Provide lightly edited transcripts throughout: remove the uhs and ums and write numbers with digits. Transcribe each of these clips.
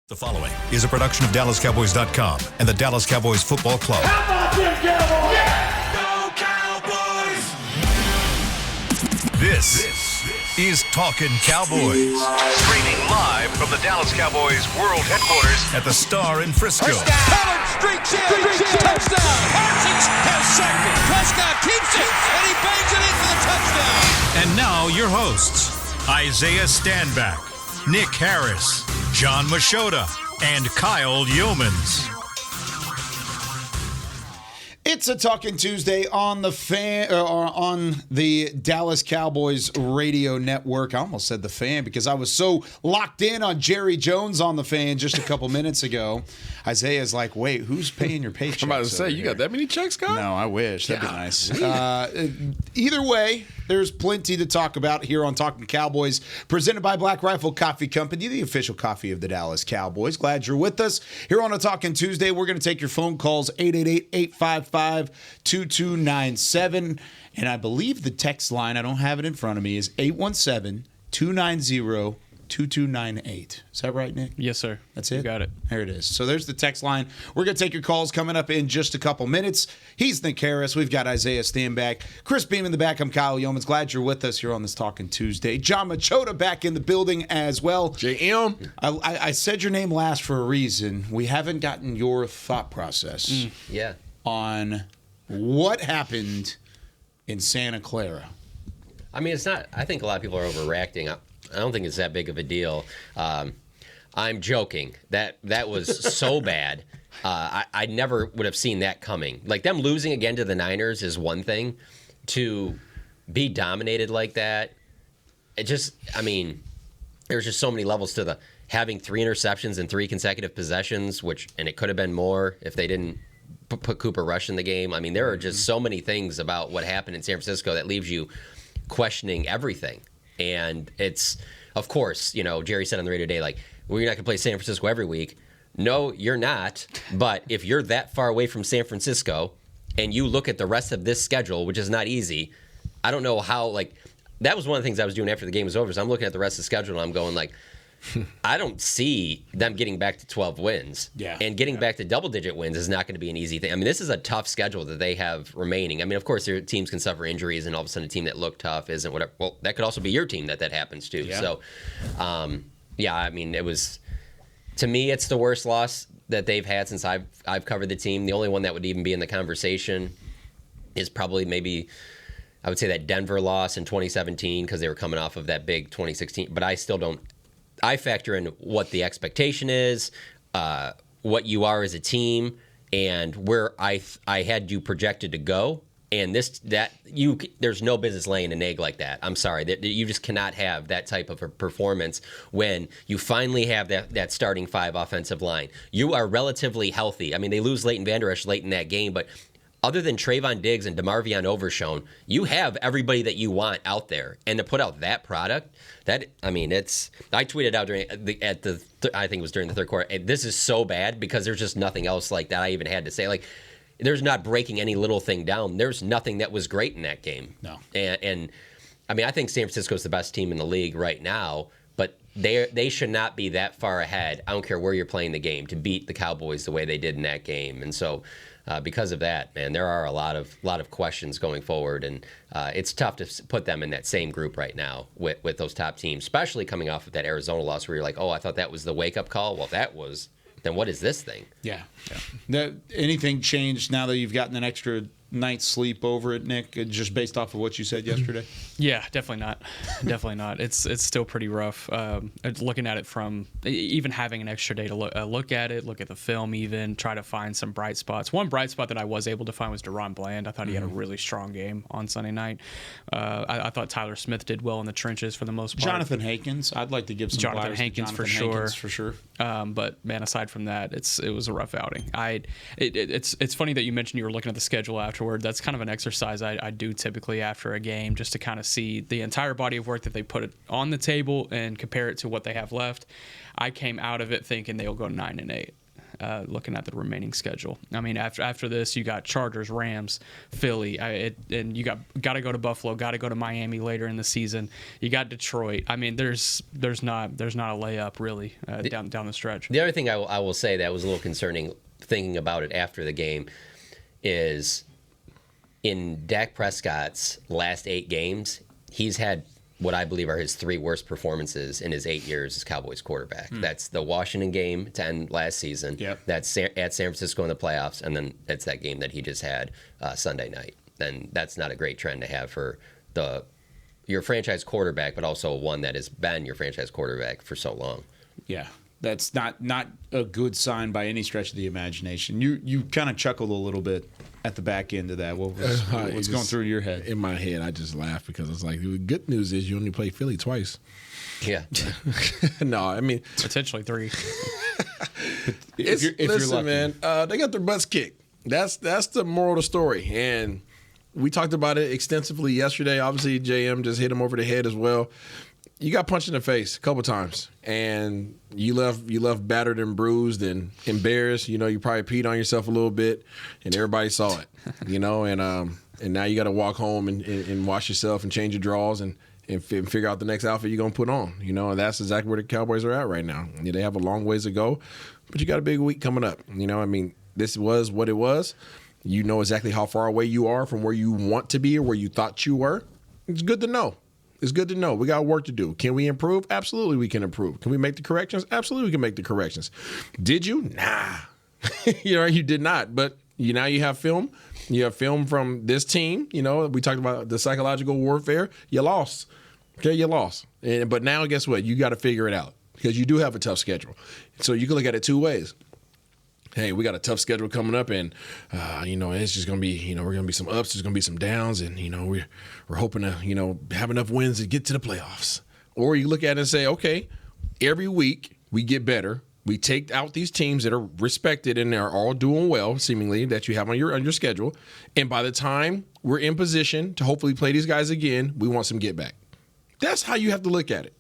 The following is a production of DallasCowboys.com and the Dallas Cowboys Football Club. How about them Cowboys? Yeah! Go Cowboys! This is Talkin Cowboys. Streaming live from the Dallas Cowboys World Headquarters at the Star in Frisco. Pollard streaks in. Touchdown. Parsons has sacked it. Prescott keeps it, and he bangs it in for the touchdown. And now your hosts, Isaiah Stanback, Nick Harris, John Machota, and Kyle Yeomans. It's a Talkin' Tuesday on the on the Dallas Cowboys radio network. I almost said the fan because I was so locked in on Jerry Jones on the fan just a couple minutes ago. Isaiah's like, wait, who's paying your paycheck? I'm about to say, you got that many checks, Scott? No, I wish. That'd be nice. Either way, there's plenty to talk about here on Talkin' Cowboys, presented by Black Rifle Coffee Company, the official coffee of the Dallas Cowboys. Glad you're with us. Here on a Talkin' Tuesday, we're going to take your phone calls, 888-855-2297. And I believe the text line, I don't have it in front of me, is 817-290-2298. Is that right, Nick? Yes, sir. That's it? You got it. There it is. So there's the text line. We're going to take your calls coming up in just a couple minutes. He's Nick Harris. We've got Isaiah Stanback. Chris Beam in the back. I'm Kyle Yeomans. Glad you're with us here on this Talkin' Tuesday. John Machota back in the building as well. JM. I said your name last for a reason. We haven't gotten your thought process on what happened in Santa Clara. I mean, it's not. I think a lot of people are overreacting. I don't think it's that big of a deal. I'm joking. That was so bad. I never would have seen that coming. Like, them losing again to the Niners is one thing. To be dominated like that, it just, I mean, there's just so many levels to the having 3 interceptions and 3 consecutive possessions, and it could have been more if they didn't put Cooper Rush in the game. I mean, there are just so many things about what happened in San Francisco that leaves you questioning everything. And it's, of course, Jerry said on the radio today, like, well, you're not going to play San Francisco every week. No, you're not. But if you're that far away from San Francisco and you look at the rest of this schedule, which is not easy, I don't know how, like, that was one of the things I was doing after the game was over. So I'm looking at the rest of the schedule and I'm going, like, I don't see them getting back to 12 wins. Yeah. And getting back to double-digit wins is not going to be an easy thing. I mean, this is a tough schedule that they have remaining. I mean, of course, their teams can suffer injuries, and all of a sudden a team that looked tough isn't whatever. Well, that could also be your team that happens to. Yeah. So, I mean, it was, to me, it's the worst loss that they've had since I've covered the team. The only one that would even be in the conversation is probably maybe, I would say, that Denver loss in 2017 because they were coming off of that big 2016. But I still don't. I factor in what the expectation is, what you are as a team, and where I had you projected to go. And there's no business laying an egg like that. I'm sorry, that you just cannot have that type of a performance when you finally have that starting 5 offensive line. You are relatively healthy. I mean, they lose Leighton Vander Esch late in that game, but other than Trayvon Diggs and DeMarvion Overshown, you have everybody that you want out there. And to put out that product, I tweeted out I think it was during the third quarter, this is so bad because there's just nothing else like that I even had to say. Like, there's not breaking any little thing down. There's nothing that was great in that game. No. And I mean, I think San Francisco is the best team in the league right now, but they should not be that far ahead. I don't care where you're playing the game to beat the Cowboys the way they did in that game. And so, because of that, man, there are a lot of questions going forward, and it's tough to put them in that same group right now with those top teams, especially coming off of that Arizona loss where you're like, oh, I thought that was the wake-up call. Well, that was. Then what is this thing? Yeah. Anything changed now that you've gotten an extra night's sleep over it, Nick, just based off of what you said yesterday? Yeah, definitely not. Definitely not. It's still pretty rough. Looking at it from even having an extra day to look at it, look at the film, even try to find some bright spots. One bright spot that I was able to find was Deron Bland. I thought he had a really strong game on Sunday night. I thought Tyler Smith did well in the trenches for the most part. Jonathan Hankins, I'd like to give some Jonathan Hankins for sure. But man, aside from that, it was a rough outing. It's funny that you mentioned you were looking at the schedule afterward. That's kind of an exercise I do typically after a game, just to kind of see the entire body of work that they put on the table and compare it to what they have left. I came out of it thinking they'll go 9-8. looking at the remaining schedule. I mean, after this, you got Chargers, Rams, Philly, and you got to go to Buffalo, got to go to Miami later in the season. You got Detroit. I mean, there's not a layup really down the stretch. The other thing I will say that was a little concerning thinking about it after the game is in Dak Prescott's last 8 games, he's had what I believe are his 3 worst performances in his 8 years as Cowboys quarterback. That's the Washington game to end last season. Yep. That's at San Francisco in the playoffs, and then it's that game that he just had Sunday night. And that's not a great trend to have for your franchise quarterback, but also one that has been your franchise quarterback for so long. Yeah, that's not a good sign by any stretch of the imagination. You kind of chuckled a little bit at the back end of that. What's going through your head? In my head, I just laugh because it's like, the good news is you only play Philly twice. Yeah. No, I mean, Potentially 3. If you're listen, lucky. man, they got their butts kicked. That's the moral of the story. And we talked about it extensively yesterday. Obviously, JM just hit him over the head as well. You got punched in the face a couple times, and you left battered and bruised and embarrassed. You probably peed on yourself a little bit, and everybody saw it. And now you got to walk home and wash yourself and change your drawers and figure out the next outfit you're gonna put on. And that's exactly where the Cowboys are at right now. They have a long ways to go, but you got a big week coming up. I mean, this was what it was. You know exactly how far away you are from where you want to be or where you thought you were. It's good to know. It's good to know. We got work to do. Can we improve? Absolutely, we can improve. Can we make the corrections? Absolutely, we can make the corrections. Did you? Nah. You did not. But now you have film. You have film from this team. We talked about the psychological warfare. You lost. Okay, you lost. But now, guess what? You got to figure it out because you do have a tough schedule. So you can look at it 2 ways. Hey, we got a tough schedule coming up, and it's just gonna be, we're gonna be some ups, there's gonna be some downs, and we're hoping to, have enough wins to get to the playoffs. Or you look at it and say, okay, every week we get better. We take out these teams that are respected and are all doing well, seemingly, that you have on your schedule, and by the time we're in position to hopefully play these guys again, we want some get back. That's how you have to look at it.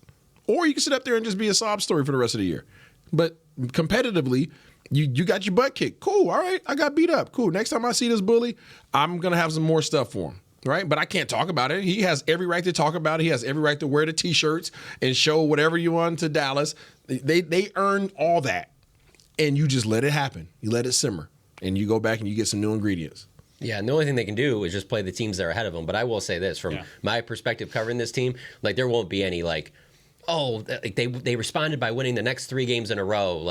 Or you can sit up there and just be a sob story for the rest of the year. But competitively, you got your butt kicked. Cool. All right. I got beat up. Cool. Next time I see this bully, I'm going to have some more stuff for him. Right. But I can't talk about it. He has every right to talk about it. He has every right to wear the T-shirts and show whatever you want to Dallas. They earned all that. And you just let it happen. You let it simmer. And you go back and you get some new ingredients. Yeah, and the only thing they can do is just play the teams that are ahead of them. But I will say this, from my perspective covering this team, there won't be any they responded by winning the next 3 games in a row.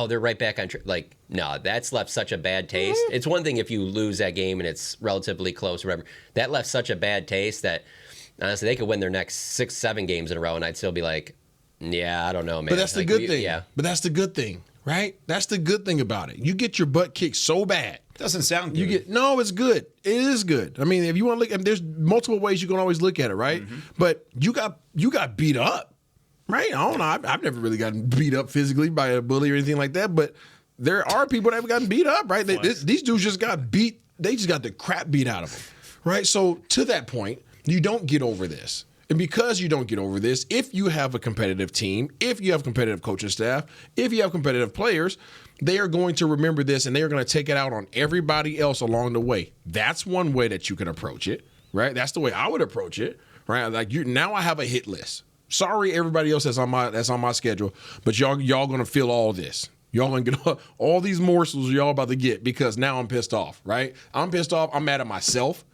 They're right back on track. No, that's left such a bad taste. It's one thing if you lose that game and it's relatively close or whatever. That left such a bad taste that, honestly, they could win their next 6, 7 games in a row, and I'd still be like, yeah, I don't know, man. But that's the good thing. Yeah. But that's the good thing, right? That's the good thing about it. You get your butt kicked so bad. Doesn't sound good. No, it's good. It is good. I mean, if you want to look, there's multiple ways you can always look at it, right? Mm-hmm. But you got beat up. Right? I don't know. I've never really gotten beat up physically by a bully or anything like that, but there are people that have gotten beat up, right? These dudes just got beat. They just got the crap beat out of them, right? So to that point, you don't get over this. And because you don't get over this, if you have a competitive team, if you have competitive coaching staff, if you have competitive players, they are going to remember this and they are going to take it out on everybody else along the way. That's one way that you can approach it, right? That's the way I would approach it, right? Now I have a hit list. Sorry, everybody else that's on my schedule, but y'all gonna feel all this. Y'all gonna get all these morsels y'all about to get because now I'm pissed off, right? I'm pissed off. I'm mad at myself,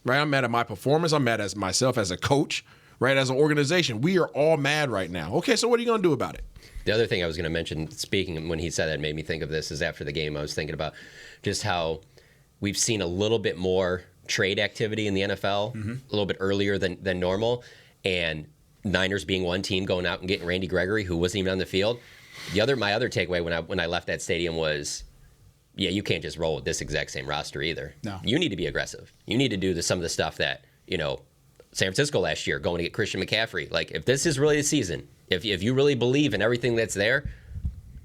right? I'm mad at my performance. I'm mad at myself as a coach, right? As an organization, we are all mad right now. Okay, so what are you gonna do about it? The other thing I was gonna mention, speaking when he said that, made me think of this, is after the game I was thinking about just how we've seen a little bit more trade activity in the NFL a little bit earlier than normal, and Niners being one team going out and getting Randy Gregory, who wasn't even on the field. My other takeaway when I left that stadium was, you can't just roll with this exact same roster either. No. You need to be aggressive. You need to do some of the stuff that, San Francisco last year, going to get Christian McCaffrey. If this is really the season, if you really believe in everything that's there,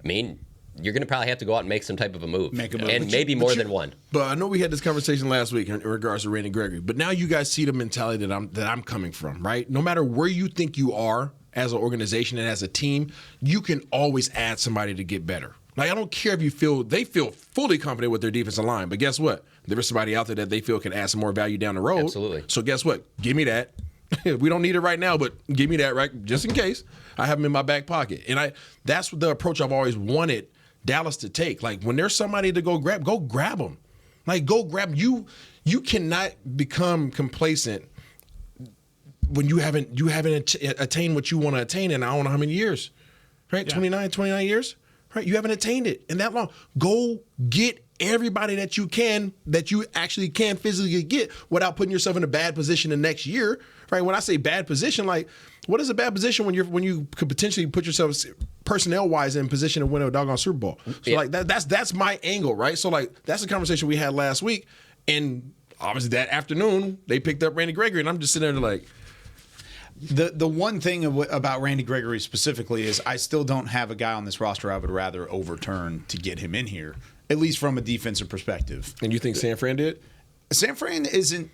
I mean, you're going to probably have to go out and make some type of a move. And maybe more than one. But I know we had this conversation last week in regards to Randy Gregory. But now you guys see the mentality that I'm coming from, right? No matter where you think you are as an organization and as a team, you can always add somebody to get better. Like, I don't care if they feel fully confident with their defensive line, but guess what? There's somebody out there that they feel can add some more value down the road. Absolutely. So guess what? Give me that. We don't need it right now, but give me that, right? Just in case. I have them in my back pocket. And that's the approach I've always wanted Dallas to take. Like, when there's somebody to go grab them. Like, go grab them. You cannot become complacent when you haven't attained what you want to attain in I don't know how many years, right? Yeah. 29 years, right? You haven't attained it in that long. Go get everybody that you actually can physically get without putting yourself in a bad position the next year, right? When I say bad position, like, what is a bad position when you could potentially put yourself personnel wise in position to win a doggone Super Bowl? So like that's my angle, right? So like that's the conversation we had last week, and obviously that afternoon they picked up Randy Gregory, and I'm just sitting there like. The one thing about Randy Gregory specifically is I still don't have a guy on this roster I would rather overturn to get him in here, at least from a defensive perspective. And you think San Fran did? San Fran isn't.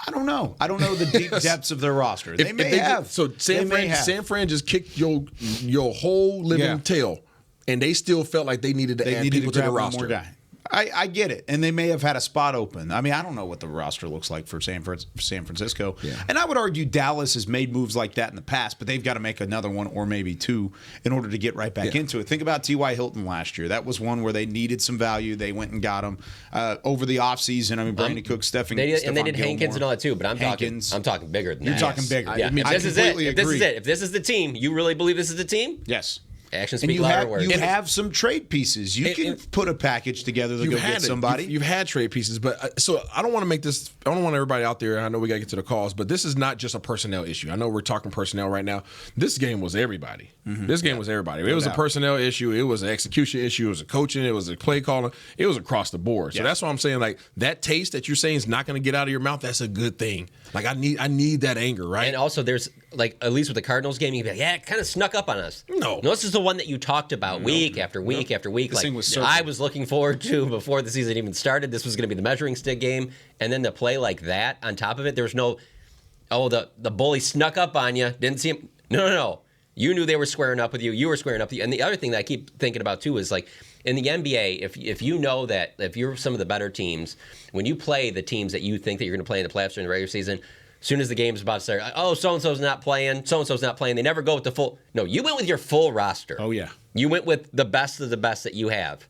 I don't know. I don't know the deep depths of their roster. They may have. So San Fran just kicked your whole living tail, and they still felt like they needed to add people to the roster. More guy. I get it. And they may have had a spot open. I mean, I don't know what the roster looks like for San Francisco. Yeah. And I would argue Dallas has made moves like that in the past, but they've got to make another one or maybe two in order to get right back into it. Think about T.Y. Hilton last year. That was one where they needed some value. They went and got him. Over the offseason, I mean, Brandon Cook, Stephen and they did Gilmore. Hankins and all that too, but I'm talking bigger than that. You're talking bigger. Yeah. I mean, if this is it, if this is the team, you really believe this is the team? Yes. Actions speak louder words. You have some trade pieces. You can put a package together to go get somebody. You've had trade pieces, but so I don't want to make this. I don't want everybody out there. I know we got to get to the calls, but this is not just a personnel issue. I know we're talking personnel right now. This game was everybody. Mm-hmm. This game was everybody. It was a personnel issue. It was an execution issue. It was a coaching. It was a play calling. It was across the board. So that's why I'm saying, like, that taste that you're saying is not going to get out of your mouth. That's a good thing. Like, I need that anger, right? And also, there's like, at least with the Cardinals game, you can be like, yeah, it kind of snuck up on us. No, this is the one that you talked about week after week after week. This thing was I was looking forward to before the season even started. This was going to be the measuring stick game, and then to play like that on top of it, there was no, the bully snuck up on you. Didn't see him. No. You knew they were squaring up with you. You were squaring up with you. And the other thing that I keep thinking about too is, like, in the NBA, if you know that if you're some of the better teams, when you play the teams that you think that you're going to play in the playoffs during the regular season, as soon as the game's about to start, so-and-so's not playing, so-and-so's not playing. They never go with the full. No, you went with your full roster. Oh, yeah. You went with the best of the best that you have.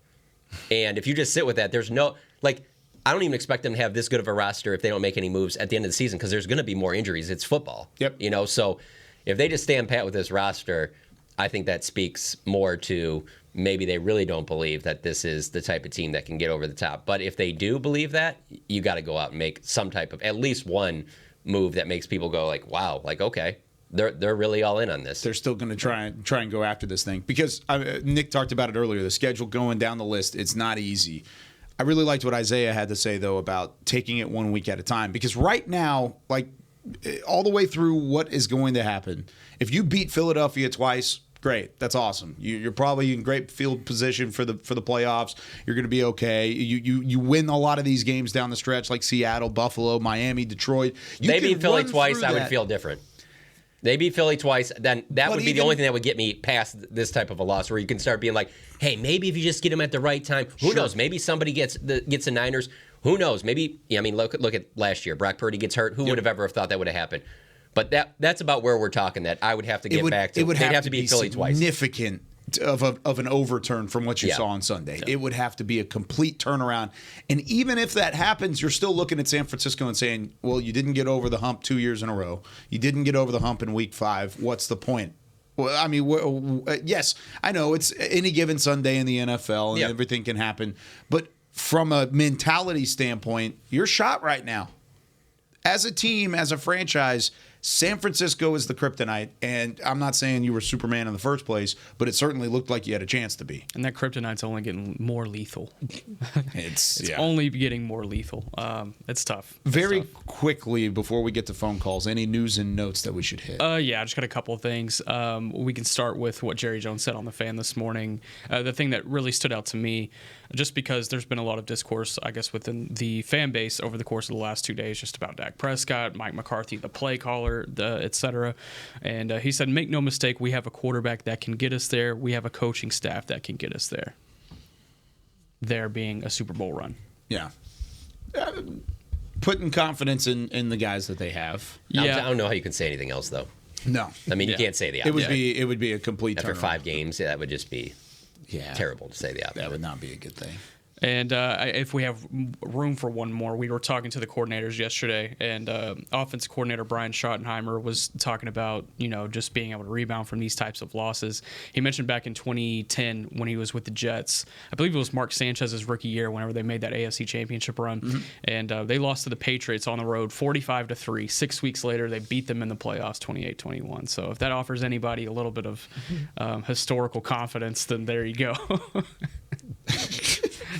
And if you just sit with that, there's no, like, I don't even expect them to have this good of a roster if they don't make any moves at the end of the season, because there's going to be more injuries. It's football. Yep. So if they just stand pat with this roster, I think that speaks more to maybe they really don't believe that this is the type of team that can get over the top. But if they do believe that, you got to go out and make some type of, at least one move that makes people go like, wow, like, okay, they're really all in on this. They're still going to try and go after this thing, because Nick talked about it earlier. The schedule going down the list, it's not easy. I really liked what Isaiah had to say, though, about taking it 1 week at a time, because right now, like, all the way through what is going to happen, if you beat Philadelphia twice, great. That's awesome. You're probably in great field position for the playoffs. You're going to be okay. You win a lot of these games down the stretch, like Seattle, Buffalo, Miami, Detroit. They beat Philly twice, I would feel different. They beat Philly twice, then that would be the only thing that would get me past this type of a loss, where you can start being like, hey, maybe if you just get them at the right time, who knows? Maybe somebody gets the Niners. Who knows? Maybe, I mean, look at last year. Brock Purdy gets hurt. Who would have ever thought that would have happened? But that's about where we're talking. That I would have to get back to. It would have to be Philly twice. Significant of an overturn from what you saw on Sunday. Yeah. It would have to be a complete turnaround. And even if that happens, you're still looking at San Francisco and saying, well, you didn't get over the hump 2 years in a row. You didn't get over the hump in week 5. What's the point? Well, I mean, yes, I know it's any given Sunday in the NFL and everything can happen. But from a mentality standpoint, you're shot right now. As a team, as a franchise, San Francisco is the kryptonite, and I'm not saying you were Superman in the first place, but it certainly looked like you had a chance to be. And that kryptonite's only getting more lethal. It's only getting more lethal. It's tough. Very quickly, before we get to phone calls, any news and notes that we should hit? I just got a couple of things. We can start with what Jerry Jones said on the Fan this morning. The thing that really stood out to me, just because there's been a lot of discourse, I guess, within the fan base over the course of the last 2 days, just about Dak Prescott, Mike McCarthy, the play caller. Kyler, et cetera. And he said, make no mistake, we have a quarterback that can get us there. We have a coaching staff that can get us there. There being a Super Bowl run. Yeah. Putting confidence in the guys that they have. I don't know how you can say anything else, though. No. I mean, you can't say the It opposite. would be a complete After turnaround. 5 games, that would just be terrible to say the opposite. That would not be a good thing. And if we have room for one more, we were talking to the coordinators yesterday, and offensive coordinator Brian Schottenheimer was talking about, just being able to rebound from these types of losses. He mentioned back in 2010 when he was with the Jets, I believe it was Mark Sanchez's rookie year whenever they made that AFC Championship run, and they lost to the Patriots on the road 45-3. 6 weeks later, they beat them in the playoffs 28-21. So if that offers anybody a little bit of historical confidence, then there you go.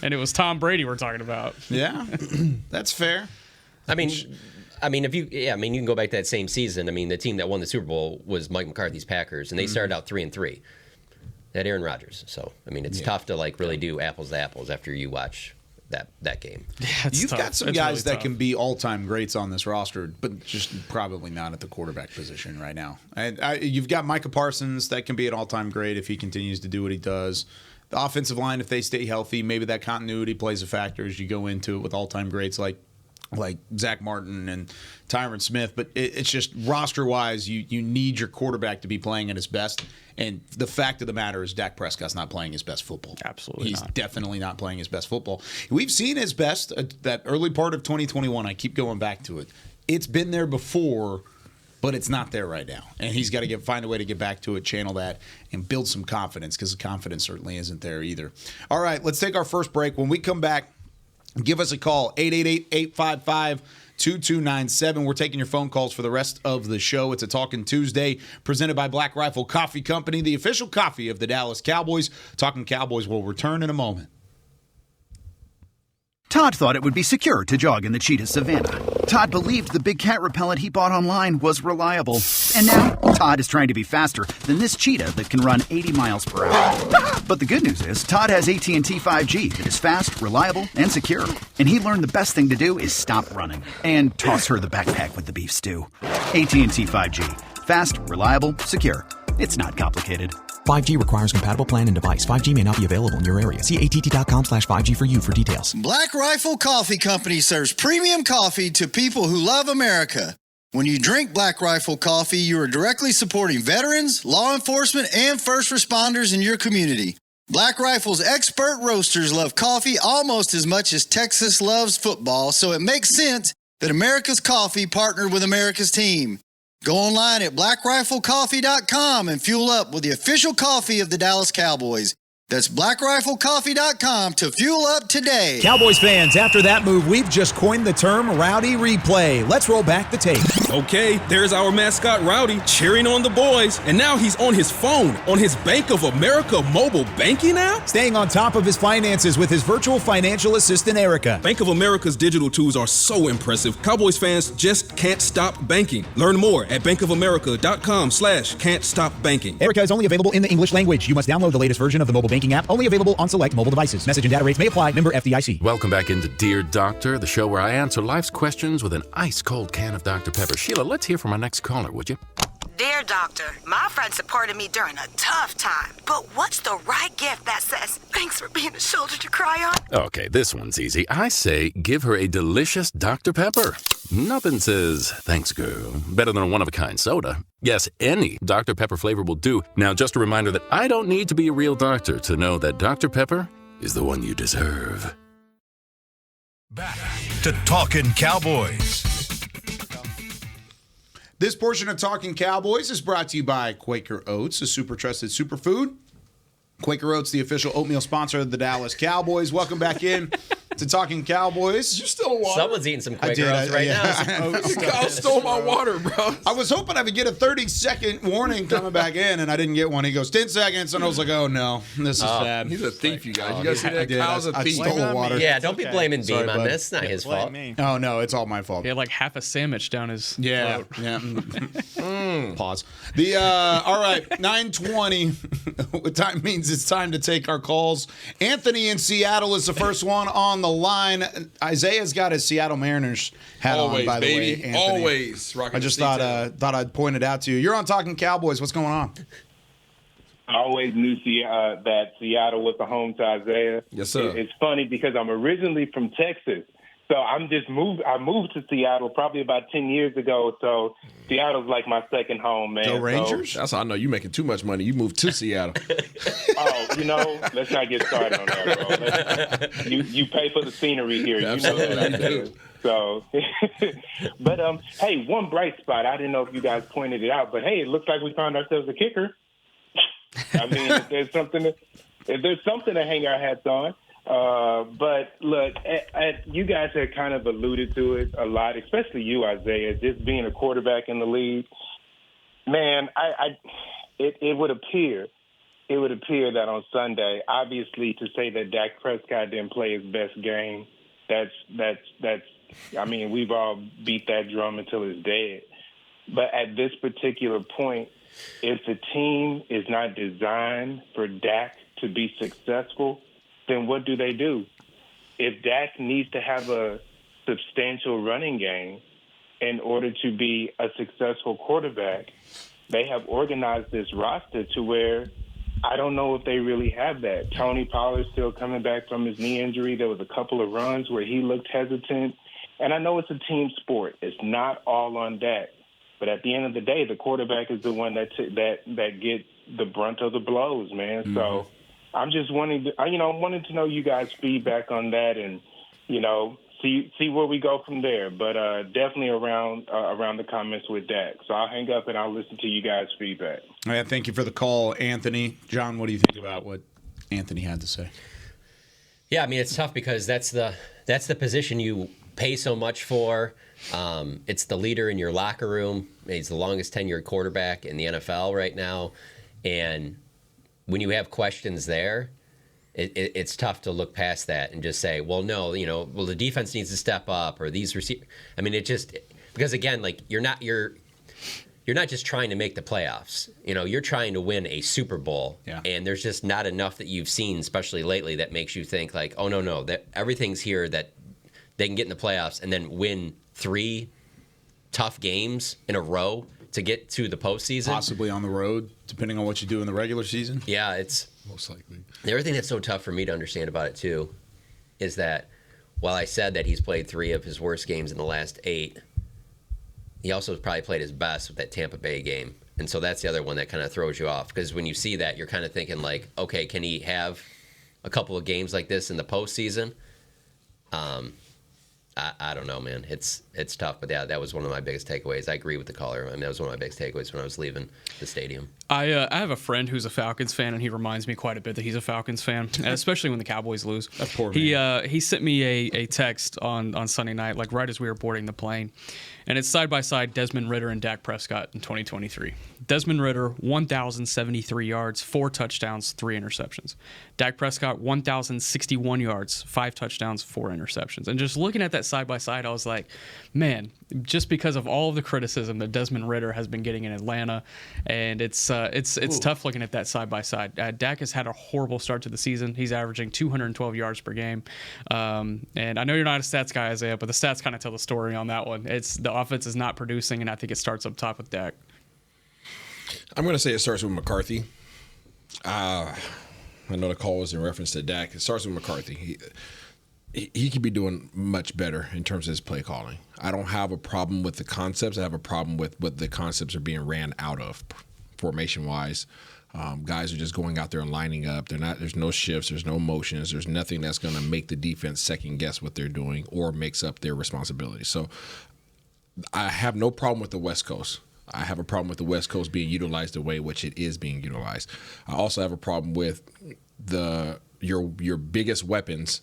And it was Tom Brady we're talking about. Yeah, that's fair. I mean, if you can go back to that same season. I mean, the team that won the Super Bowl was Mike McCarthy's Packers, and they started out 3-3. They had Aaron Rodgers, so I mean, it's tough to really do apples to apples after you watch that game. Yeah, You've tough. got some It's guys really that tough. can be all-time greats on this roster, but just probably not at the quarterback position right now. And you've got Micah Parsons that can be an all-time great if he continues to do what he does. The offensive line, if they stay healthy, maybe that continuity plays a factor as you go into it with all-time greats like Zach Martin and Tyron Smith. But it's just roster-wise, you need your quarterback to be playing at his best. And the fact of the matter is Dak Prescott's not playing his best football. Absolutely He's not. definitely not playing his best football. We've seen his best that early part of 2021. I keep going back to it. It's been there before, but it's not there right now. And he's got to find a way to get back to it, channel that, and build some confidence, because the confidence certainly isn't there either. All right, let's take our first break. When we come back, give us a call, 888-855-2297. We're taking your phone calls for the rest of the show. It's a Talkin' Tuesday presented by Black Rifle Coffee Company, the official coffee of the Dallas Cowboys. Talkin' Cowboys will return in a moment. Todd thought it would be secure to jog in the cheetah savanna. Todd believed the big cat repellent he bought online was reliable. And now, Todd is trying to be faster than this cheetah that can run 80 miles per hour. But the good news is, Todd has AT&T 5G that is fast, reliable, and secure. And he learned the best thing to do is stop running and toss her the backpack with the beef stew. AT&T 5G. Fast, reliable, secure. It's not complicated. 5G requires compatible plan and device. 5G may not be available in your area. See att.com/5G for you for details. Black Rifle Coffee Company serves premium coffee to people who love America. When you drink Black Rifle coffee, you are directly supporting veterans, law enforcement, and first responders in your community. Black Rifle's expert roasters love coffee almost as much as Texas loves football, so it makes sense that America's Coffee partnered with America's team. Go online at blackriflecoffee.com and fuel up with the official coffee of the Dallas Cowboys. That's blackriflecoffee.com to fuel up today. Cowboys fans, after that move, we've just coined the term Rowdy Replay. Let's roll back the tape. Okay, there's our mascot Rowdy cheering on the boys. And now he's on his phone, on his Bank of America mobile banking app? Staying on top of his finances with his virtual financial assistant, Erica. Bank of America's digital tools are so impressive. Cowboys fans just can't stop banking. Learn more at bankofamerica.com/can't-stop-banking. Erica is only available in the English language. You must download the latest version of the mobile banking app, only available on select mobile devices. Message and data rates may apply. Member FDIC. Welcome back into Dear Doctor, the show where I answer life's questions with an ice-cold can of Dr. Pepper. Sheila, let's hear from our next caller, would you? Dear Doctor, my friend supported me during a tough time, but what's the right gift that says, thanks for being a shoulder to cry on? Okay, this one's easy. I say give her a delicious Dr. Pepper. Nothing says, thanks, girl, better than a one-of-a-kind soda. Yes, any Dr. Pepper flavor will do. Now, just a reminder that I don't need to be a real doctor to know that Dr. Pepper is the one you deserve. Back to Talkin' Cowboys. This portion of Talking Cowboys is brought to you by Quaker Oats, a super trusted superfood. Quaker Oats, the official oatmeal sponsor of the Dallas Cowboys. Welcome back in to Talking Cowboys. You still water? Someone's eating some Quaker Oats right now. Kyle stole my water, bro. I was hoping I would get a 30-second warning coming back in, and I didn't get one. He goes, 10 seconds, and I was like, oh, no, this is bad. He's a thief, you guys. You guys see that? Kyle's a I thief. stole water. Yeah, don't be blaming Sorry, Beam on bud. this. It's not his fault. Oh, no, it's all my fault. He had like half a sandwich down his throat. Yeah. Pause. All right, 9:20. What time means it's time to take our calls. Anthony in Seattle is the first one on the the line. Isaiah's got his Seattle Mariners hat on, by the way, Anthony. Always. I just thought I'd point it out to you. You're on Talkin Cowboys. What's going on? I always knew that Seattle was the home to Isaiah. Yes, sir. It's funny because I'm originally from Texas. So I moved to Seattle probably about 10 years ago. So Seattle's like my second home, man. The Rangers? That's how I know you're making too much money. You moved to Seattle. Let's not get started on that, bro. You pay for the scenery here. Absolutely. You know what I mean? So, but hey, one bright spot. I didn't know if you guys pointed it out, but hey, it looks like we found ourselves a kicker. I mean, if there's something to hang our hats on. But look, you guys have kind of alluded to it a lot, especially you, Isaiah, just being a quarterback in the league. Man, it would appear that on Sunday, obviously, to say that Dak Prescott didn't play his best game, that's. I mean, we've all beat that drum until it's dead. But at this particular point, if the team is not designed for Dak to be successful, then what do they do? If Dak needs to have a substantial running game in order to be a successful quarterback, they have organized this roster to where I don't know if they really have that. Tony Pollard's still coming back from his knee injury. There was a couple of runs where he looked hesitant. And I know it's a team sport. It's not all on Dak. But at the end of the day, the quarterback is the one that gets the brunt of the blows, man. Mm-hmm. So I'm just wanting to know you guys' feedback on that, and see where we go from there. But definitely around the comments with Dak. So I'll hang up and I'll listen to you guys' feedback. All right, thank you for the call, Anthony. John, what do you think about what Anthony had to say? Yeah, I mean, it's tough because that's the position you pay so much for. It's the leader in your locker room. He's the longest tenured quarterback in the NFL right now. And when you have questions there, it's tough to look past that and just say, well, no, the defense needs to step up, or these receivers. I mean, because again, like you're not just trying to make the playoffs. You're trying to win a Super Bowl. Yeah. And there's just not enough that you've seen, especially lately, that makes you think like, oh, no, that everything's here that they can get in the playoffs and then win 3 tough games in a row to get to the postseason. Possibly on the road, depending on what you do in the regular season. Yeah, it's most likely. The other thing that's so tough for me to understand about it, too, is that while I said that he's played 3 of his worst games in the last 8, he also probably played his best with that Tampa Bay game. And so that's the other one that kind of throws you off. Because when you see that, you're kind of thinking like, okay, can he have a couple of games like this in the postseason? I don't know, man. It's tough, but yeah, that was one of my biggest takeaways. I agree with the caller. I mean, that was one of my biggest takeaways when I was leaving the stadium. I have a friend who's a Falcons fan, and he reminds me quite a bit that he's a Falcons fan, especially when the Cowboys lose. That poor man. He sent me a text on Sunday night, like right as we were boarding the plane, and it's side by side Desmond Ridder and Dak Prescott in 2023. Desmond Ridder, 1,073 yards, 4 touchdowns, 3 interceptions. Dak Prescott, 1,061 yards, 5 touchdowns, 4 interceptions. And just looking at that side by side, I was like, man, just because of all of the criticism that Desmond Ridder has been getting in Atlanta, and it's tough looking at that side by side. Dak has had a horrible start to the season. He's averaging 212 yards per game. And I know you're not a stats guy, Isaiah, but the stats kind of tell the story on that one. The offense is not producing, and I think it starts up top with Dak. I'm going to say it starts with McCarthy. I know the call was in reference to Dak. It starts with McCarthy. He could be doing much better in terms of his play calling. I don't have a problem with the concepts. I have a problem with what the concepts are being ran out of formation-wise. Guys are just going out there and lining up. There's no shifts. There's no motions. There's nothing that's going to make the defense second-guess what they're doing or makes up their responsibility. So I have no problem with the West Coast. I have a problem with the West Coast being utilized the way which it is being utilized. I also have a problem with your biggest weapons.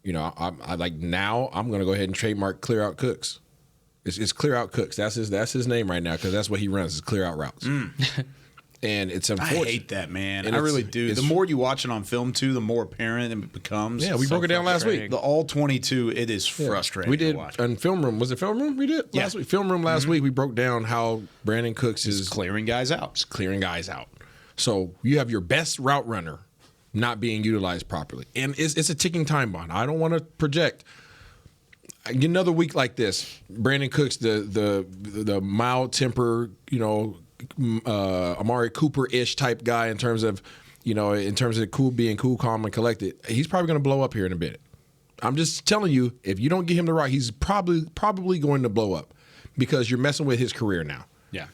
I like now. I'm going to go ahead and trademark Clear Out Cooks. It's Clear Out Cooks. That's his name right now because that's what he runs. Is Clear Out Routes. And it's unfortunate. I hate that, man. And I really do. The more you watch it on film, too, the more apparent it becomes. Yeah, we broke it down last week. The all 22, it is frustrating. We did to watch. on Film Room. Was it Film Room we did last week? Film Room last week, we broke down how Brandon Cooks is clearing guys out. So you have your best route runner not being utilized properly. And it's a ticking time bomb. I don't want to project. Another week like this, Brandon Cooks, the mild temper, Amari Cooper-ish type guy in terms of being cool, calm, and collected. He's probably going to blow up here in a bit. I'm just telling you, if you don't get him the right, he's probably going to blow up because you're messing with his career now. Yeah.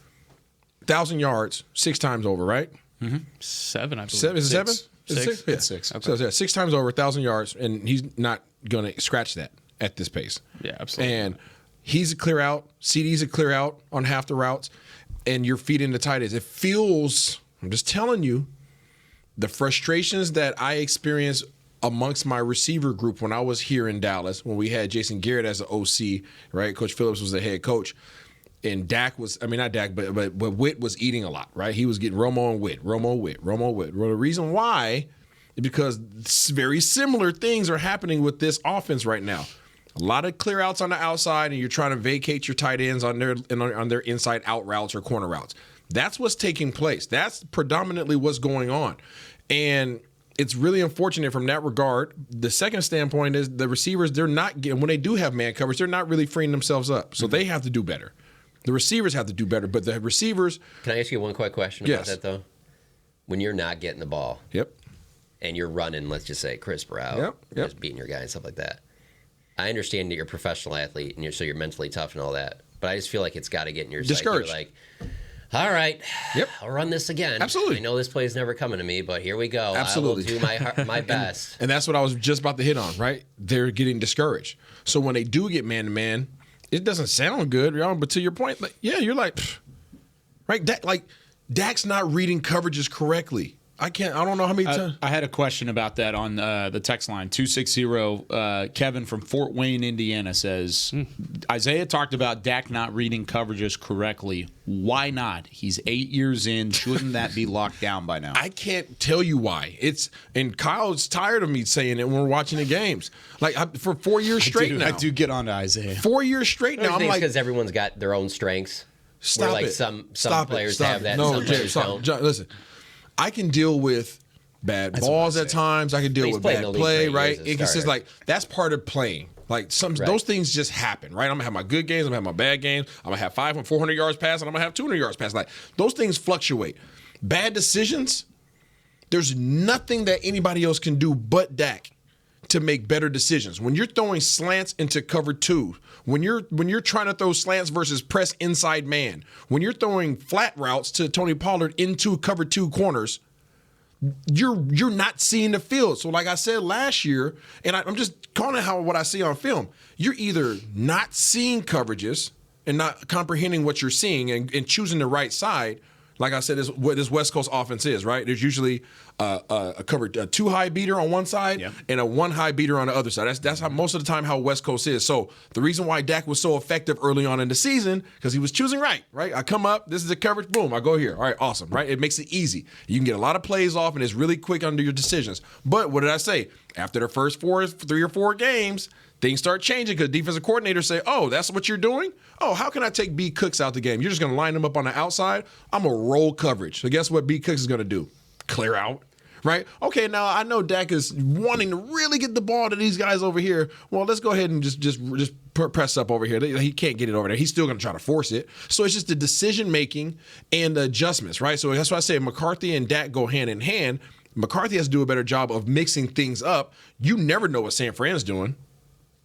1,000 yards, 6 times over, right? Mm-hmm. 7, I believe. Is it 7? Six. Is it 6? Yeah. 6. Okay. So 6 times over, 1,000 yards, and he's not going to scratch that at this pace. Yeah, absolutely. And he's a clear out. CD's a clear out on half the routes, and you're feeding the tight ends. It feels, I'm just telling you, the frustrations that I experienced amongst my receiver group when I was here in Dallas, when we had Jason Garrett as the OC, right? Coach Phillips was the head coach. And Dak was, not Dak, but Witt was eating a lot, right? He was getting Romo and Witt. Well, the reason why is because very similar things are happening with this offense right now. A lot of clear outs on the outside, and you're trying to vacate your tight ends on their inside out routes or corner routes. That's what's taking place. That's predominantly what's going on. And it's really unfortunate from that regard. The second standpoint is the receivers, they're not getting, when they do have man coverage, they're not really freeing themselves up. So they have to do better. The receivers have to do better, but the receivers. Can I ask you one quick question about that, though? When you're not getting the ball. Yep. And you're running, let's just say, crisp route, just beating your guy and stuff like that. I understand that you're a professional athlete, and so you're mentally tough and all that, but I just feel like it's got to get in your discouraged. Psyche. Like, all right, I'll run this again. Absolutely. I know this play is never coming to me, but here we go. Absolutely. I will do my best. And that's what I was just about to hit on, right? They're getting discouraged. So when they do get man-to-man, it doesn't sound good, but to your point, you're like, right? Dak's not reading coverages correctly. I don't know how many times. I had a question about that on the text line 260. Kevin from Fort Wayne, Indiana says, Isaiah talked about Dak not reading coverages correctly. Why not? He's 8 years in. Shouldn't that be locked down by now? I can't tell you why. And Kyle's tired of me saying it when we're watching the games. For 4 years straight now. I do get on to Isaiah. 4 years straight now. I'm like, because everyone's got their own strengths. Stop it. Some players Stop have that. No, some players don't. John, listen. I can deal with bad balls at times. I can deal with bad play, right? Inconsistent. That's part of playing. Those things just happen, right? I'm gonna have my good games. I'm gonna have my bad games. I'm gonna have 400 yards pass, and I'm gonna have 200 yards pass. Those things fluctuate. Bad decisions. There's nothing that anybody else can do but Dak to make better decisions. When you're throwing slants into cover 2, when you're trying to throw slants versus press inside man, when you're throwing flat routes to Tony Pollard into cover 2 corners, you're not seeing the field. So like I said last year, and I'm just calling it what I see on film, you're either not seeing coverages and not comprehending what you're seeing and choosing the right side. Like I said, is what this West Coast offense is, right? There's usually a 2 high beater on one side and a 1 high beater on the other side. That's how most of the time how West Coast is. So the reason why Dak was so effective early on in the season, because he was choosing right? I come up, this is the coverage, boom, I go here. All right, awesome, right? It makes it easy. You can get a lot of plays off, and it's really quick under your decisions. But what did I say? After the first 3 or 4 games, things start changing because defensive coordinators say, oh, that's what you're doing? Oh, how can I take B. Cooks out the game? You're just going to line them up on the outside? I'm going to roll coverage. So guess what B. Cooks is going to do? Clear out, right? Okay, now I know Dak is wanting to really get the ball to these guys over here. Well, let's go ahead and just press up over here. He can't get it over there. He's still going to try to force it. So it's just the decision-making and the adjustments, right? So that's why I say McCarthy and Dak go hand in hand. McCarthy has to do a better job of mixing things up. You never know what San Fran's doing.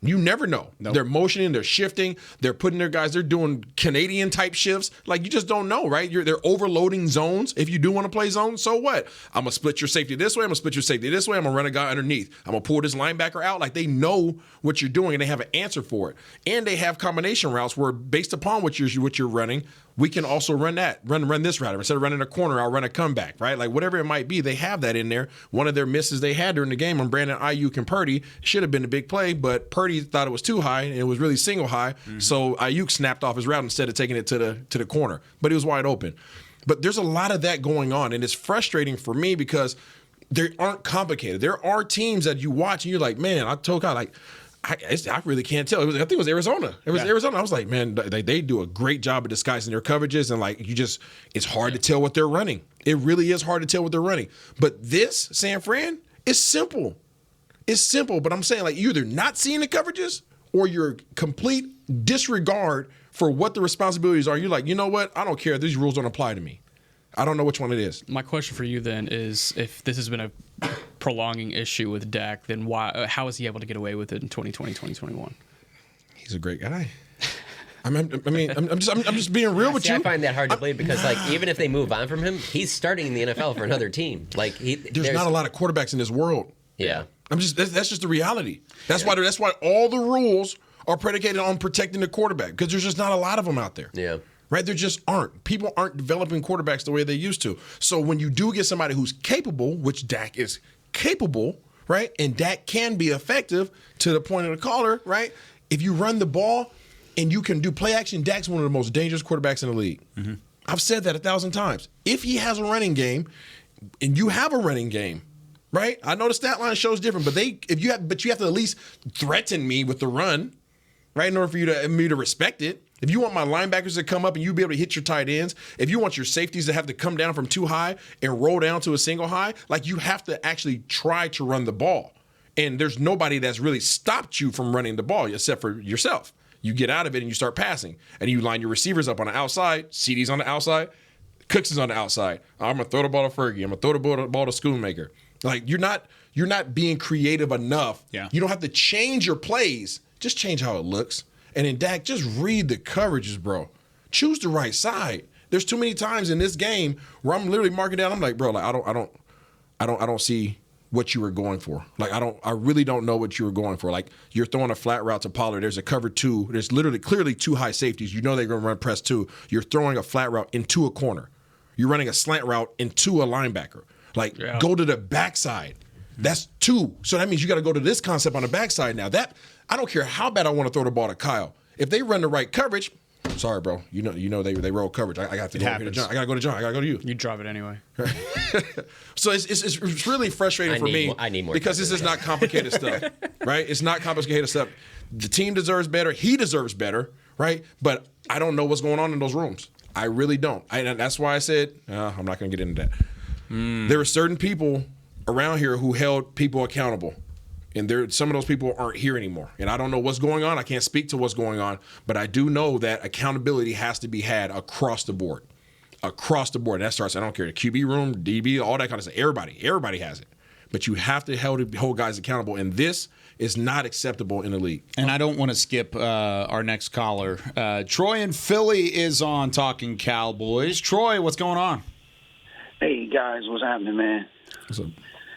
You never know. Nope. They're motioning, they're shifting, they're putting their guys, they're doing Canadian type shifts. You just don't know, right? They're overloading zones. If you do want to play zone, so what? I'm going to split your safety this way, I'm going to split your safety this way, I'm going to run a guy underneath. I'm going to pull this linebacker out. They know what you're doing and they have an answer for it. And they have combination routes where based upon what you're running, we can also run that, run this route. Instead of running a corner, I'll run a comeback, right? Whatever it might be, they have that in there. One of their misses they had during the game on Brandon Ayuk and Purdy should have been a big play, but Purdy thought it was too high, and it was really single high. Mm-hmm. So Ayuk snapped off his route instead of taking it to the corner, but it was wide open. But there's a lot of that going on, and it's frustrating for me because they aren't complicated. There are teams that you watch, and you're like, man, I told God, I really can't tell. I think it was Arizona. It was Arizona. I was like, man, they do a great job of disguising their coverages, and like it's hard to tell what they're running. It really is hard to tell what they're running. But this San Fran is simple. It's simple, but I'm saying like you're either not seeing the coverages or you're complete disregard for what the responsibilities are. You're like, you know what? I don't care. These rules don't apply to me. I don't know which one it is. My question for you then is, if this has been a prolonging issue with Dak, then how is he able to get away with it in 2020, 2021? He's a great guy. I'm just being real with you. I find that hard to believe because, like, even if they move on from him, he's starting in the NFL for another team. Like, there's not a lot of quarterbacks in this world. Yeah, that's just the reality. That's why all the rules are predicated on protecting the quarterback because there's just not a lot of them out there. Yeah. Right? There just aren't. People aren't developing quarterbacks the way they used to. So when you do get somebody who's capable, which Dak is capable, right? And Dak can be effective to the point of the caller, right? If you run the ball and you can do play action, Dak's one of the most dangerous quarterbacks in the league. Mm-hmm. I've said that 1,000 times. If he has a running game and you have a running game, right? I know the stat line shows different, but you have to at least threaten me with the run, right? In order for me to respect it. If you want my linebackers to come up and you be able to hit your tight ends, if you want your safeties to have to come down from too high and roll down to a single high, like you have to actually try to run the ball. And there's nobody that's really stopped you from running the ball except for yourself. You get out of it and you start passing. And you line your receivers up on the outside, CD's on the outside, Cooks is on the outside. I'm going to throw the ball to Fergie. I'm going to throw the ball to Schoonmaker. Like you're not being creative enough. Yeah. You don't have to change your plays. Just change how it looks. And in Dak, just read the coverages, bro. Choose the right side. There's too many times in this game where I'm literally marking down. I'm like, bro, like I don't see what you were going for. Like I really don't know what you were going for. Like you're throwing a flat route to Pollard. There's a cover two. There's clearly two high safeties. You know they're going to run press two. You're throwing a flat route into a corner. You're running a slant route into a linebacker. Like go to the backside. That's two. So that means you got to go to this concept on the backside now. That I don't care how bad I want to throw the ball to Kyle. If they run the right coverage, sorry, bro. You know they roll coverage. I got to go here to John. I got to go to John. I got to go to you. You drive it anyway. So it's really frustrating for me I need more because this is not complicated stuff, right? It's not complicated stuff. The team deserves better. He deserves better, right? But I don't know what's going on in those rooms. I really don't. And that's why I said I'm not going to get into that. There are certain people around here who held people accountable. And some of those people aren't here anymore. And I don't know what's going on. I can't speak to what's going on. But I do know that accountability has to be had across the board. Across the board. And that starts, I don't care, the QB room, DB, all that kind of stuff. Everybody has it. But you have to hold guys accountable. And this is not acceptable in the league. And I don't want to skip our next caller. Troy in Philly is on Talkin Cowboys. Troy, what's going on? Hey, guys. What's happening, man?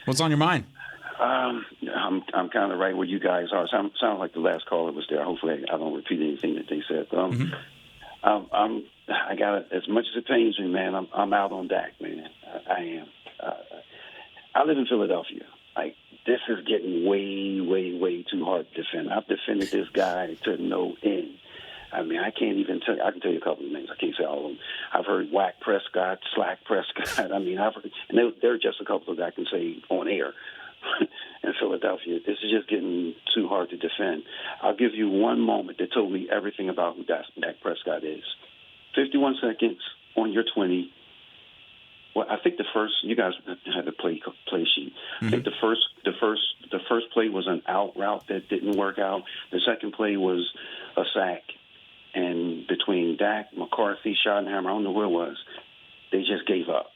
What's on your mind? I'm kind of right where you guys are. Sounds like the last caller was there. Hopefully, I don't repeat anything that they said. I got as much as it pains me, man. I'm out on Dak, man. I am. I live in Philadelphia. Like this is getting way, way, way too hard to defend. I've defended this guy to no end. I mean, I can't even tell you. I can tell you a couple of names. I can't say all of them. I've heard whack Prescott, slack Prescott. I mean, I've heard, and there are just a couple that I can say on air. In Philadelphia, this is just getting too hard to defend. I'll give you one moment that told me everything about who Dak Prescott is. 51 seconds on your 20. Well, I think you guys had the play sheet. I think the first play was an out route that didn't work out. The second play was a sack, and between Dak, McCarthy, Schottenheimer, I don't know who it was, they just gave up.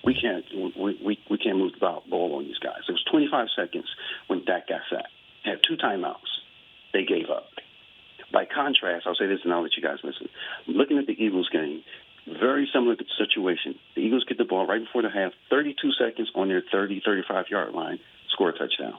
We can't move the ball on these guys. It was 25 seconds when Dak got sacked. Had 2 timeouts. They gave up. By contrast, I'll say this and I'll let you guys listen. Looking at the Eagles game, very similar situation. The Eagles get the ball right before the half, 32 seconds on their 30, 35-yard line, score a touchdown.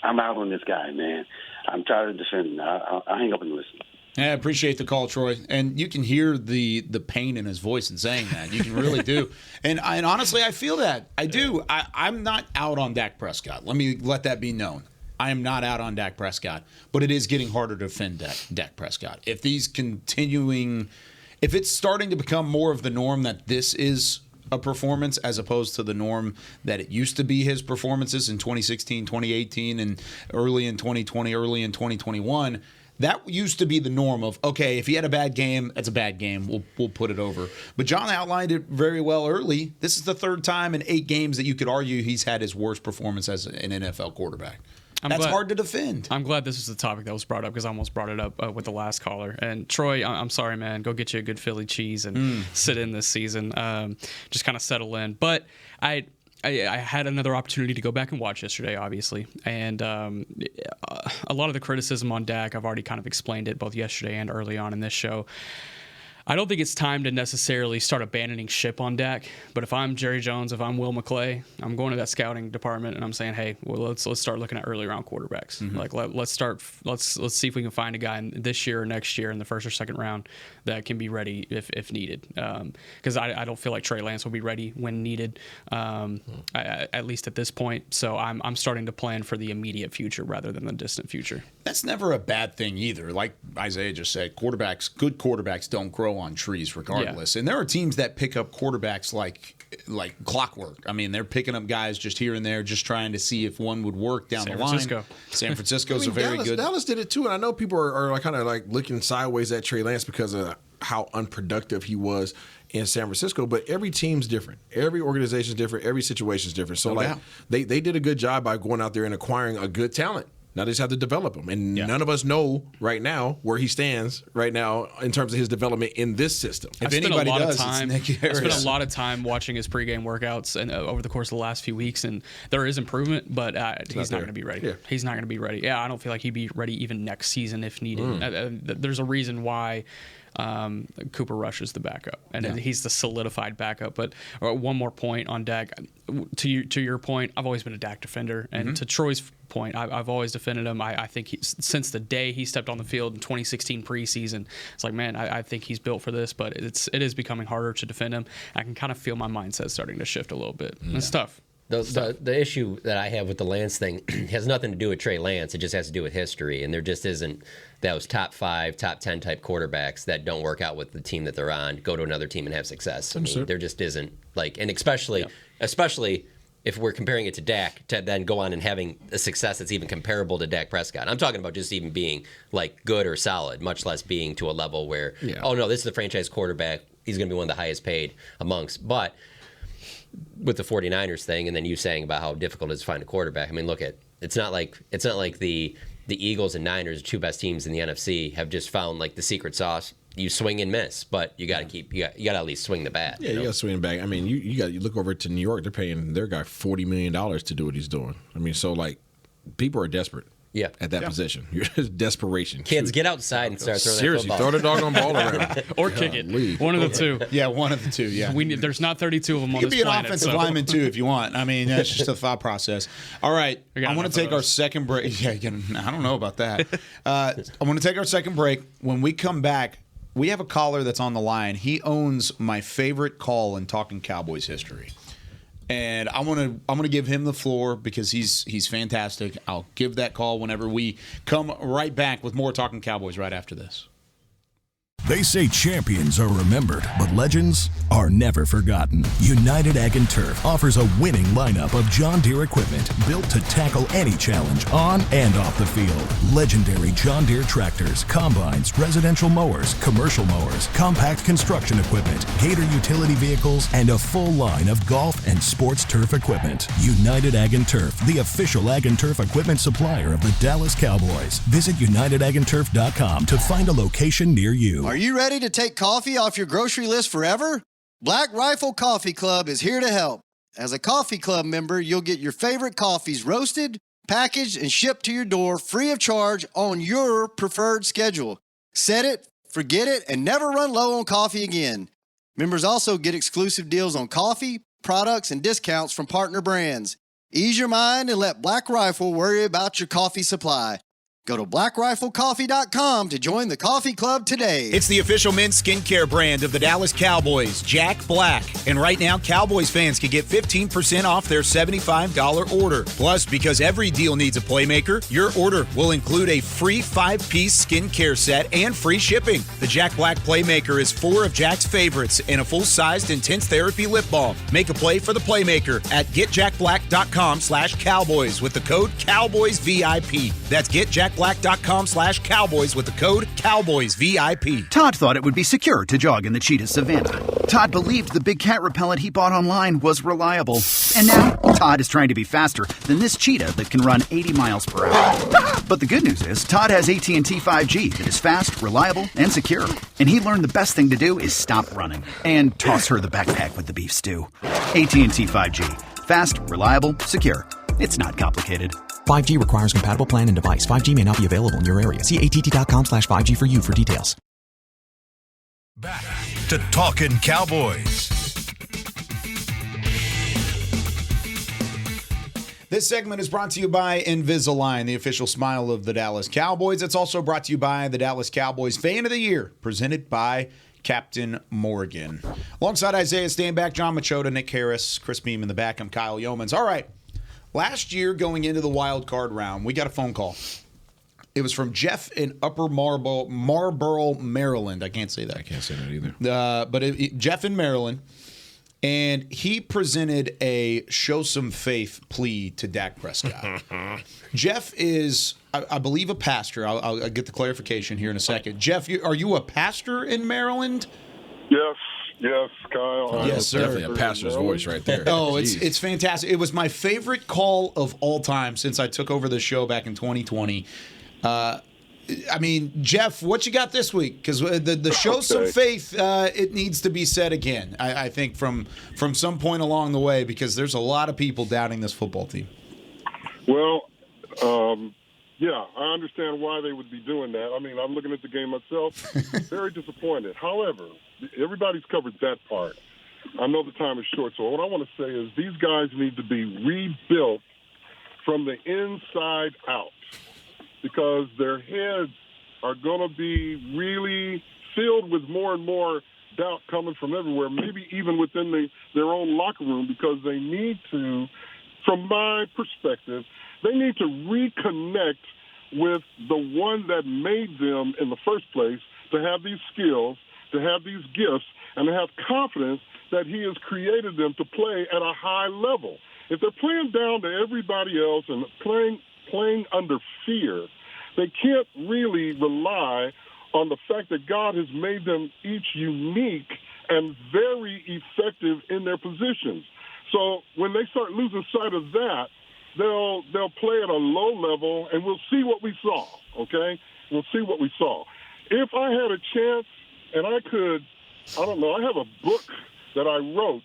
I'm out on this guy, man. I'm tired of defending. I'll hang up and listen. I appreciate the call, Troy. And you can hear the pain in his voice in saying that. You can really do. And honestly, I feel that. I do. I'm not out on Dak Prescott. Let that be known. I am not out on Dak Prescott. But it is getting harder to defend Dak Prescott. If it's starting to become more of the norm that this is a performance as opposed to the norm that it used to be his performances in 2016, 2018, and early in 2020, early in 2021. That used to be the norm of, okay, if he had a bad game, that's a bad game. We'll put it over. But John outlined it very well early. This is the third time in 8 games that you could argue he's had his worst performance as an NFL quarterback. That's hard to defend. I'm glad this is the topic that was brought up because I almost brought it up with the last caller. And Troy, I'm sorry, man. Go get you a good Philly cheese and sit in this season. Just kind of settle in. But I had another opportunity to go back and watch yesterday, obviously. And a lot of the criticism on Dak, I've already kind of explained it both yesterday and early on in this show. I don't think it's time to necessarily start abandoning ship on Dak, but if I'm Jerry Jones, if I'm Will McClay, I'm going to that scouting department and I'm saying, hey, well, let's start looking at early round quarterbacks. Mm-hmm. Like let's see if we can find a guy this year or next year in the first or second round that can be ready if needed. Because I don't feel like Trey Lance will be ready when needed, at least at this point. So I'm starting to plan for the immediate future rather than the distant future. That's never a bad thing either. Like Isaiah just said, good quarterbacks don't grow on trees regardless. Yeah. And there are teams that pick up quarterbacks like clockwork. I mean, they're picking up guys just here and there, just trying to see if one would work down the line. San Francisco's a very good. Dallas did it too, and I know people are kind of like looking sideways at Trey Lance because of how unproductive he was in San Francisco. But every team's different, every organization's different, every situation's different. So they did a good job by going out there and acquiring a good talent. Now they just have to develop him. And none of us know right now where he stands right now in terms of his development in this system. I've spent a lot of time watching his pregame workouts and over the course of the last few weeks, and there is improvement, but he's not going to be ready. Yeah. He's not going to be ready. Yeah, I don't feel like he'd be ready even next season if needed. There's a reason why Cooper Rush is the backup, and he's the solidified backup. But one more point on Dak. To your point, I've always been a Dak defender, and to Troy's point, I've always defended him. I think since the day he stepped on the field in 2016 preseason, it's like, man, I think he's built for this. But it is becoming harder to defend him. I can kind of feel my mindset starting to shift a little bit. It's tough. The issue that I have with the Lance thing has nothing to do with Trey Lance. It just has to do with history. And there just isn't those top 5, top 10 type quarterbacks that don't work out with the team that they're on, go to another team and have success. I mean, there just isn't. And especially if we're comparing it to Dak, to then go on and having a success that's even comparable to Dak Prescott. I'm talking about just even being like good or solid, much less being to a level where, oh no, this is the franchise quarterback. He's going to be one of the highest paid amongst. But with the 49ers thing, and then you saying about how difficult it is to find a quarterback. I mean, look at it's not like the Eagles and Niners, the 2 best teams in the NFC, have just found like the secret sauce. You swing and miss, but you got to you got to at least swing the bat. Yeah, you got to swing the bat. I mean, you look over to New York. They're paying their guy $40 million to do what he's doing. I mean, so like people are desperate. Yeah, at that position, desperation. Kids, get outside and start throwing seriously. That football. Throw the doggone ball around, or kick it. One of the two. Yeah, one of the two. Yeah, there's not 32 of them on this planet. You can be an offensive lineman too if you want. I mean, that's just a thought process. All right, I want to take our second break. Yeah, I don't know about that. I want to take our second break. When we come back, we have a caller that's on the line. He owns my favorite call in Talkin Cowboys history. And I'm gonna give him the floor because he's fantastic. I'll give that call whenever we come right back with more Talkin Cowboys right after this. They say champions are remembered, but legends are never forgotten. United Ag & Turf offers a winning lineup of John Deere equipment built to tackle any challenge on and off the field. Legendary John Deere tractors, combines, residential mowers, commercial mowers, compact construction equipment, Gator utility vehicles, and a full line of golf and sports turf equipment. United Ag & Turf, the official Ag & Turf equipment supplier of the Dallas Cowboys. Visit UnitedAgAndTurf.com to find a location near you. Are you ready to take coffee off your grocery list forever? Black Rifle Coffee Club is here to help. As a coffee club member, you'll get your favorite coffees roasted, packaged, and shipped to your door free of charge on your preferred schedule. Set it, forget it, and never run low on coffee again. Members also get exclusive deals on coffee, products, and discounts from partner brands. Ease your mind and let Black Rifle worry about your coffee supply. Go to blackriflecoffee.com to join the coffee club today. It's the official men's skincare brand of the Dallas Cowboys, Jack Black. And right now, Cowboys fans can get 15% off their $75 order. Plus, because every deal needs a playmaker, your order will include a free 5-piece skincare set and free shipping. The Jack Black Playmaker is 4 of Jack's favorites and a full-sized intense therapy lip balm. Make a play for the Playmaker at getjackblack.com/Cowboys with the code CowboysVIP. That's getjackblack.com/Cowboys with the code CowboysVIP. Todd thought it would be secure to jog in the cheetah savanna. Todd believed the big cat repellent he bought online was reliable. And now, Todd is trying to be faster than this cheetah that can run 80 miles per hour. But the good news is, Todd has AT&T 5G that is fast, reliable, and secure. And he learned the best thing to do is stop running and toss her the backpack with the beef stew. AT&T 5G. Fast, reliable, secure. It's not complicated. 5G requires compatible plan and device. 5G may not be available in your area. See att.com/5G for you for details. Back to Talkin Cowboys. This segment is brought to you by Invisalign, the official smile of the Dallas Cowboys. It's also brought to you by the Dallas Cowboys Fan of the Year, presented by Captain Morgan. Alongside Isaiah Stanback, John Machota, Nick Harris, Chris Beam in the back, I'm Kyle Yeomans. All right. Last year, going into the wild card round, we got a phone call. It was from Jeff in Upper Marlboro, Maryland. I can't say that. I can't say that either. But Jeff in Maryland, and he presented a show some faith plea to Dak Prescott. Jeff is, I believe, a pastor. I'll get the clarification here in a second. Jeff, are you a pastor in Maryland? Yes, Kyle. Yes, sir. Definitely a pastor's voice right there. Oh, it's fantastic. It was my favorite call of all time since I took over the show back in 2020. I mean, Jeff, what you got this week? Because the show some faith, it needs to be said again. I think from some point along the way, because there's a lot of people doubting this football team. Well, yeah, I understand why they would be doing that. I mean, I'm looking at the game myself, very disappointed. However, everybody's covered that part. I know the time is short, so what I want to say is these guys need to be rebuilt from the inside out because their heads are going to be really filled with more and more doubt coming from everywhere, maybe even within their own locker room, because they need to, from my perspective, they need to reconnect with the one that made them in the first place to have these skills, to have these gifts, and to have confidence that he has created them to play at a high level. If they're playing down to everybody else and playing under fear, they can't really rely on the fact that God has made them each unique and very effective in their positions. So when they start losing sight of that, they'll play at a low level, and we'll see what we saw, okay? We'll see what we saw. If I had a chance and I could, I don't know, I have a book that I wrote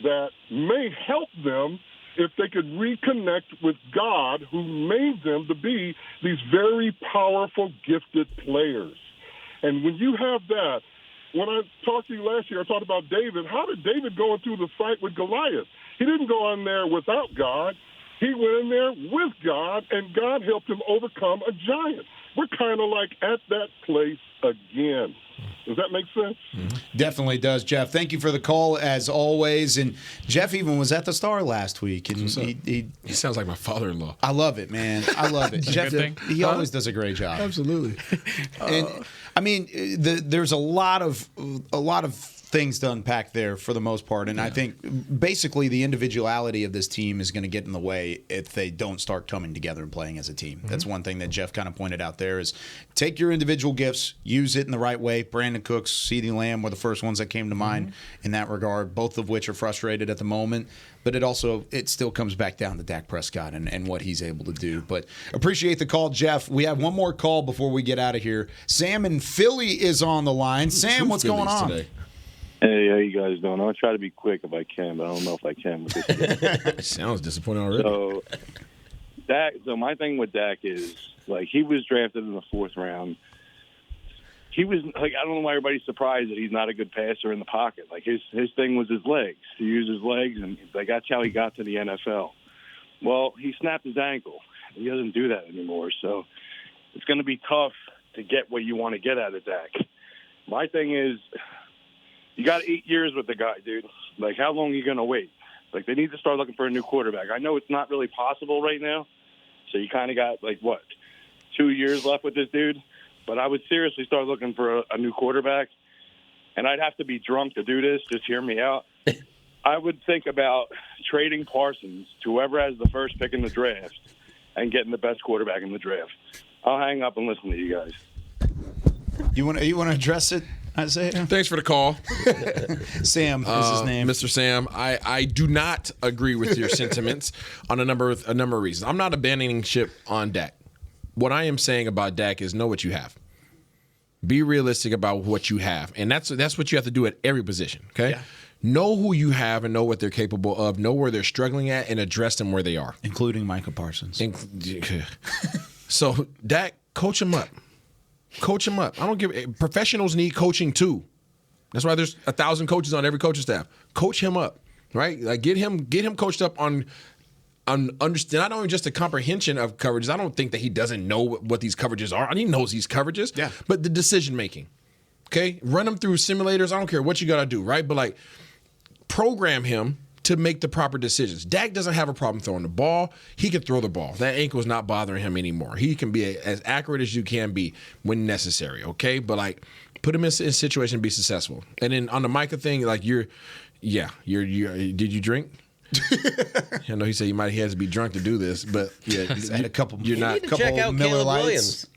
that may help them if they could reconnect with God, who made them to be these very powerful, gifted players. And when you have that, when I talked to you last year, I talked about David. How did David go into the fight with Goliath? He didn't go in there without God. He went in there with God, and God helped him overcome a giant. We're kind of like at that place again. Does that make sense? Mm-hmm. Definitely does, Jeff. Thank you for the call, as always. And Jeff even was at the Star last week. And he sounds like my father-in-law. I love it, man. I love it. Jeff, he always does a great job. Absolutely. And I mean, there's a lot of things to unpack there for the most part. And I think basically the individuality of this team is going to get in the way if they don't start coming together and playing as a team. Mm-hmm. That's one thing that Jeff kind of pointed out there is take your individual gifts, use it in the right way. Brandon Cooks, CeeDee Lamb were the first ones that came to mind in that regard, both of which are frustrated at the moment. But it still comes back down to Dak Prescott and what he's able to do. But appreciate the call, Jeff. We have one more call before we get out of here. Sam in Philly is on the line. Sam, what's going on today? Hey, how you guys doing? I'll try to be quick if I can, but I don't know if I can with this. Sounds disappointing already. So my thing with Dak is, like, he was drafted in the 4th round. He was, like, I don't know why everybody's surprised that he's not a good passer in the pocket. Like, his thing was his legs. He used his legs, and like, that's how he got to the NFL. Well, he snapped his ankle. He doesn't do that anymore. So it's going to be tough to get what you want to get out of Dak. My thing is, you got 8 years with the guy, dude. Like, how long are you going to wait? Like, they need to start looking for a new quarterback. I know it's not really possible right now, so you kind of got, 2 years left with this dude. But I would seriously start looking for a new quarterback, and I'd have to be drunk to do this. Just hear me out. I would think about trading Parsons to whoever has the first pick in the draft and getting the best quarterback in the draft. I'll hang up and listen to you guys. You want to address it, Isaiah? Thanks for the call. Sam is his name. Mr. Sam, I do not agree with your sentiments on a number of reasons. I'm not abandoning ship on Dak. What I am saying about Dak is know what you have. Be realistic about what you have. And that's what you have to do at every position, okay? Yeah. Know who you have and know what they're capable of. Know where they're struggling at and address them where they are. Including Micah Parsons. So, Dak, coach him up. Coach him up. Professionals need coaching too. That's why there's 1,000 coaches on every coaching staff. Coach him up, right? Like get him coached up on understand not only just the comprehension of coverages. I don't think that he doesn't know what these coverages are. He knows these coverages. Yeah. But the decision making. Okay? Run him through simulators. I don't care what you gotta do, right? But program him to make the proper decisions. Dak doesn't have a problem throwing the ball. He can throw the ball. That ankle is not bothering him anymore. He can be as accurate as you can be when necessary, okay? But, put him in a situation to be successful. And then on the Micah thing, did you drink? I know he said he has to be drunk to do this, but yeah, had a couple. You need to check out Miller Caleb Lights. Williams.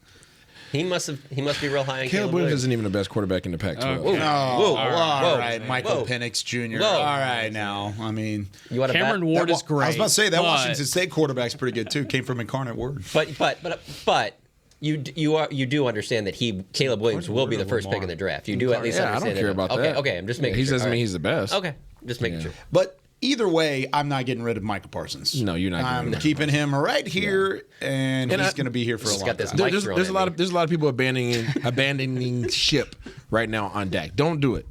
He must be real high on Caleb Williams isn't even the best quarterback in the Pac-12. All right. Michael Penix Jr. All right, now. I mean, Cameron Ward is great. I was about to say that Washington State quarterback's pretty good too. Came from Incarnate Word. But you do understand that Caleb Williams will be the first pick in the draft. You do at least understand. I don't care about that. Okay, I'm just making sure. He doesn't mean he's the best. Okay, just making sure. But either way, I'm not getting rid of Micah Parsons. No, you're not. I'm keeping him right here, and he's going to be here for a long time. There's a lot of people abandoning ship right now on Dak. Don't do it.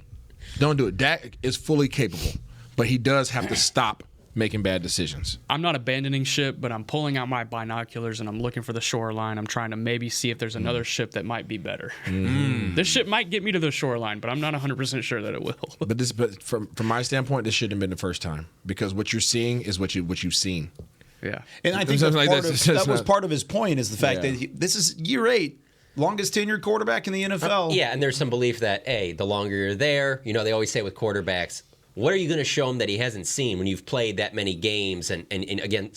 Dak is fully capable, but he does have to stop making bad decisions. I'm not abandoning ship, but I'm pulling out my binoculars and I'm looking for the shoreline. I'm trying to maybe see if there's another ship that might be better. This ship might get me to the shoreline, but I'm not 100% sure that it will. But from my standpoint, this shouldn't have been the first time because what you're seeing is what you've seen. Yeah, and I think that was part of his point is the fact that this is year 8. Longest tenured quarterback in the NFL. Yeah, and there's some belief that, the longer you're there, they always say with quarterbacks, what are you going to show him that he hasn't seen when you've played that many games and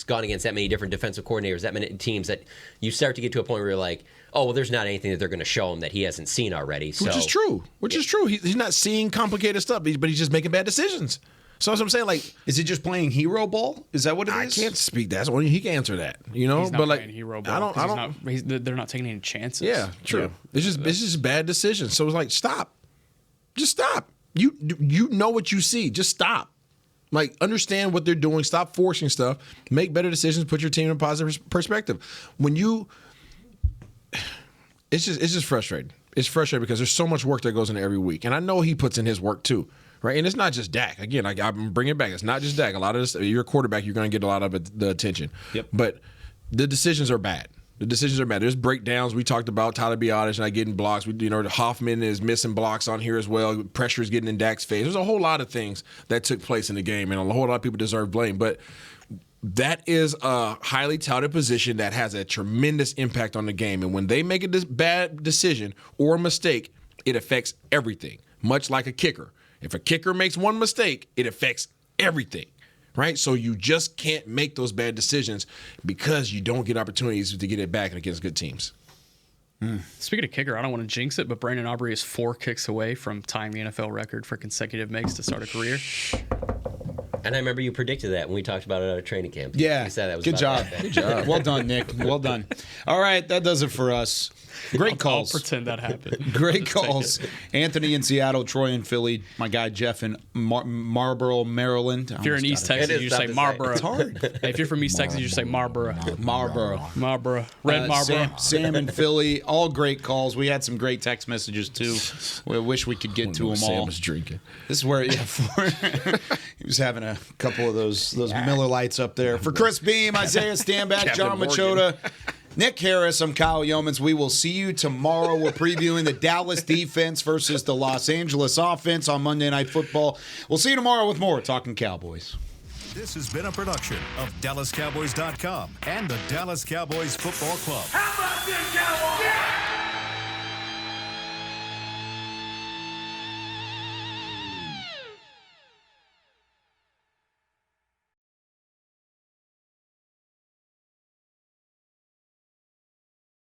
gone against that many different defensive coordinators, that many teams that you start to get to a point where you're like, oh, well, there's not anything that they're going to show him that he hasn't seen already. So, Which is true. He's not seeing complicated stuff, but he's just making bad decisions. So that's what I'm saying. Is he just playing hero ball? Is that what it is? I can't speak that. So he can answer that. He's not playing hero ball. They're not taking any chances. Yeah, true. Yeah. It's just bad decisions. So it's stop. Just stop. You know what you see. Just stop. Understand what they're doing. Stop forcing stuff. Make better decisions. Put your team in a positive perspective. It's just frustrating. It's frustrating because there's so much work that goes into every week, and I know he puts in his work too, right? And it's not just Dak. Again, I'm bringing it back. It's not just Dak. A lot of this, you're a quarterback, you're going to get a lot of the attention. Yep. But the decisions are bad. There's breakdowns. We talked about Tyler Biadasz not getting blocks. Hoffman is missing blocks on here as well. Pressure is getting in Dak's face. There's a whole lot of things that took place in the game, and a whole lot of people deserve blame. But that is a highly touted position that has a tremendous impact on the game. And when they make a bad decision or a mistake, it affects everything, much like a kicker. If a kicker makes one mistake, it affects everything. Right? So you just can't make those bad decisions because you don't get opportunities to get it back against good teams. Speaking of kicker, I don't want to jinx it, but Brandon Aubrey is 4 kicks away from tying the NFL record for consecutive makes to start a career. And I remember you predicted that when we talked about it at a training camp. Yeah. You said that was good job. Good job. Well done, Nick. Well done. All right, that does it for us. Great calls. I'll pretend that happened. Great calls. Anthony in Seattle, Troy in Philly, my guy Jeff in Marlboro, Maryland. If you're in East Texas, you just say Marlboro. It's hard. If you're from East Texas, you just say Marlboro. Marlboro. Red Marlboro. Sam in Philly, all great calls. We had some great text messages too. We wish we could get to them all. Sam was drinking. This is where he was having a couple of those Miller Lights up there. For Chris Beam, Isaiah Stanback, John Machota, Nick Harris, I'm Kyle Yeomans. We will see you tomorrow. We're previewing the Dallas defense versus the Los Angeles offense on Monday Night Football. We'll see you tomorrow with more Talkin' Cowboys. This has been a production of DallasCowboys.com and the Dallas Cowboys Football Club. How about this, Cowboys? Yeah!